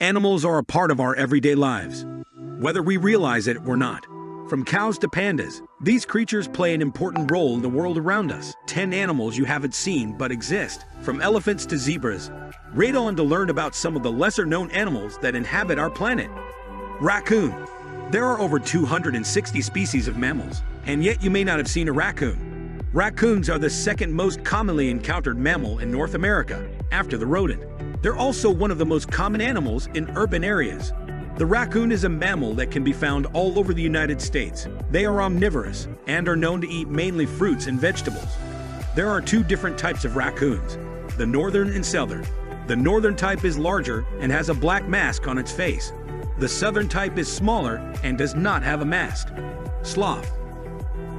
Animals are a part of our everyday lives, whether we realize it or not. From cows to pandas, these creatures play an important role in the world around us. 10 animals you haven't seen but exist, from elephants to zebras. Read on to learn about some of the lesser-known animals that inhabit our planet. Raccoon. There are over 260 species of mammals, and yet you may not have seen a raccoon. Raccoons are the second most commonly encountered mammal in North America, after the rodent. They're also one of the most common animals in urban areas. The raccoon is a mammal that can be found all over the United States. They are omnivorous and are known to eat mainly fruits and vegetables. There are two different types of raccoons, the northern and southern. The northern type is larger and has a black mask on its face. The southern type is smaller and does not have a mask. Sloth.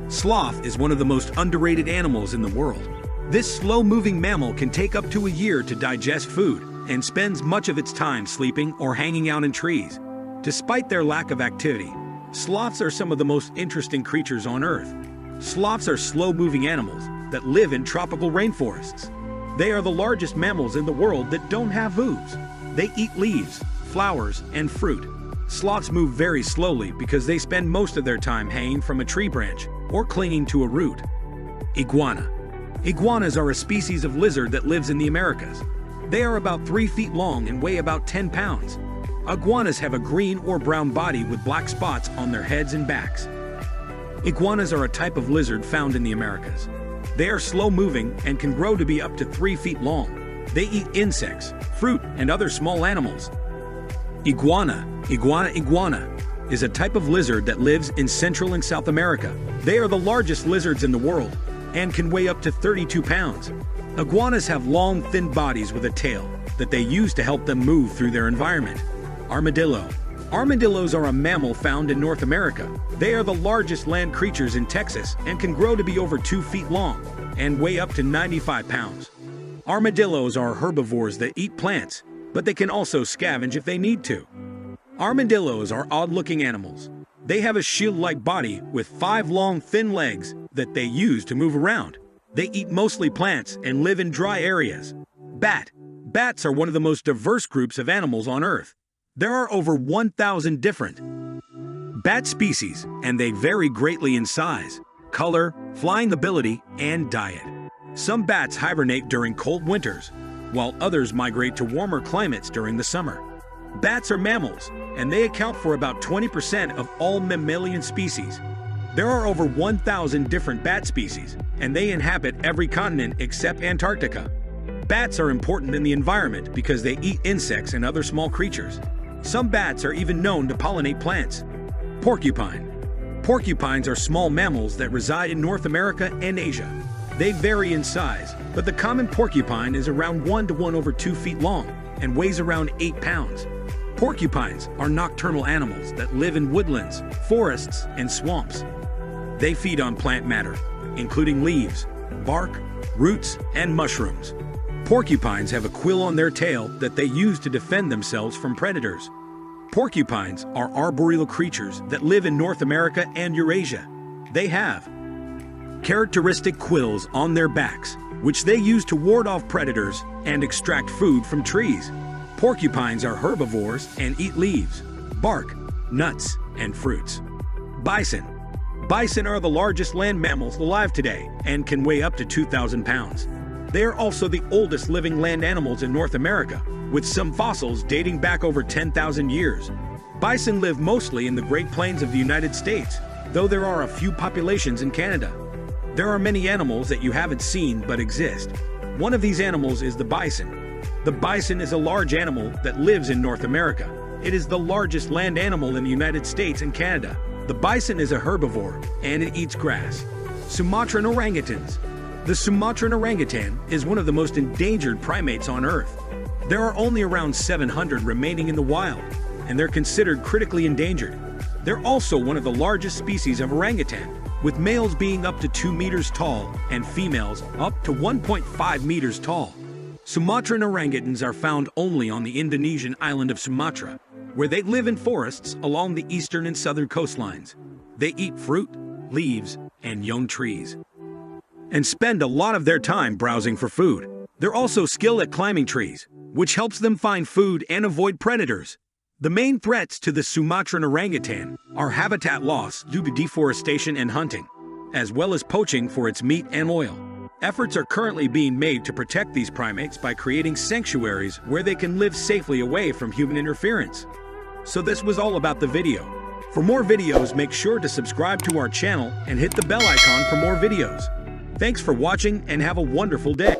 Sloth is one of the most underrated animals in the world. This slow-moving mammal can take up to a year to digest food and spends much of its time sleeping or hanging out in trees. Despite their lack of activity, sloths are some of the most interesting creatures on Earth. Sloths are slow-moving animals that live in tropical rainforests. They are the largest mammals in the world that don't have hooves. They eat leaves, flowers, and fruit. Sloths move very slowly because they spend most of their time hanging from a tree branch or clinging to a root. Iguana. Iguanas are a species of lizard that lives in the Americas. They are about 3 feet long and weigh about 10 pounds. Iguanas have a green or brown body with black spots on their heads and backs. Iguanas are a type of lizard found in the Americas. They are slow-moving and can grow to be up to 3 feet long. They eat insects, fruit, and other small animals. Iguana is a type of lizard that lives in Central and South America. They are the largest lizards in the world and can weigh up to 32 pounds. Iguanas have long, thin bodies with a tail that they use to help them move through their environment. Armadillo. Armadillos are a mammal found in North America. They are the largest land creatures in Texas and can grow to be over 2 feet long and weigh up to 95 pounds. Armadillos are herbivores that eat plants, but they can also scavenge if they need to. Armadillos are odd-looking animals. They have a shield-like body with 5 long, thin legs that they use to move around. They eat mostly plants and live in dry areas. Bat. Bats are one of the most diverse groups of animals on Earth. There are over 1,000 different bat species, and they vary greatly in size, color, flying ability, and diet. Some bats hibernate during cold winters, while others migrate to warmer climates during the summer. Bats are mammals, and they account for about 20% of all mammalian species. There are over 1,000 different bat species, and they inhabit every continent except Antarctica. Bats are important in the environment because they eat insects and other small creatures. Some bats are even known to pollinate plants. Porcupine. Porcupines are small mammals that reside in North America and Asia. They vary in size, but the common porcupine is around 1 to 1 over 2 feet long and weighs around 8 pounds. Porcupines are nocturnal animals that live in woodlands, forests, and swamps. They feed on plant matter, including leaves, bark, roots, and mushrooms. Porcupines have a quill on their tail that they use to defend themselves from predators. Porcupines are arboreal creatures that live in North America and Eurasia. They have characteristic quills on their backs, which they use to ward off predators and extract food from trees. Porcupines are herbivores and eat leaves, bark, nuts, and fruits. Bison. Bison are the largest land mammals alive today and can weigh up to 2,000 pounds. They are also the oldest living land animals in North America, with some fossils dating back over 10,000 years. Bison live mostly in the Great Plains of the United States, though there are a few populations in Canada. There are many animals that you haven't seen but exist. One of these animals is the bison. The bison is a large animal that lives in North America. It is the largest land animal in the United States and Canada. The bison is a herbivore, and it eats grass. Sumatran orangutans. The Sumatran orangutan is one of the most endangered primates on Earth. There are only around 700 remaining in the wild, and they're considered critically endangered. They're also one of the largest species of orangutan, with males being up to 2 meters tall and females up to 1.5 meters tall. Sumatran orangutans are found only on the Indonesian island of Sumatra, where they live in forests along the eastern and southern coastlines. They eat fruit, leaves, and young trees, and spend a lot of their time browsing for food. They're also skilled at climbing trees. which helps them find food and avoid predators. The main threats to the Sumatran orangutan are habitat loss due to deforestation and hunting, as well as poaching for its meat and oil. Efforts are currently being made to protect these primates by creating sanctuaries where they can live safely away from human interference. So this was all about the video. For more videos, make sure to subscribe to our channel and hit the bell icon for more videos. Thanks for watching and have a wonderful day.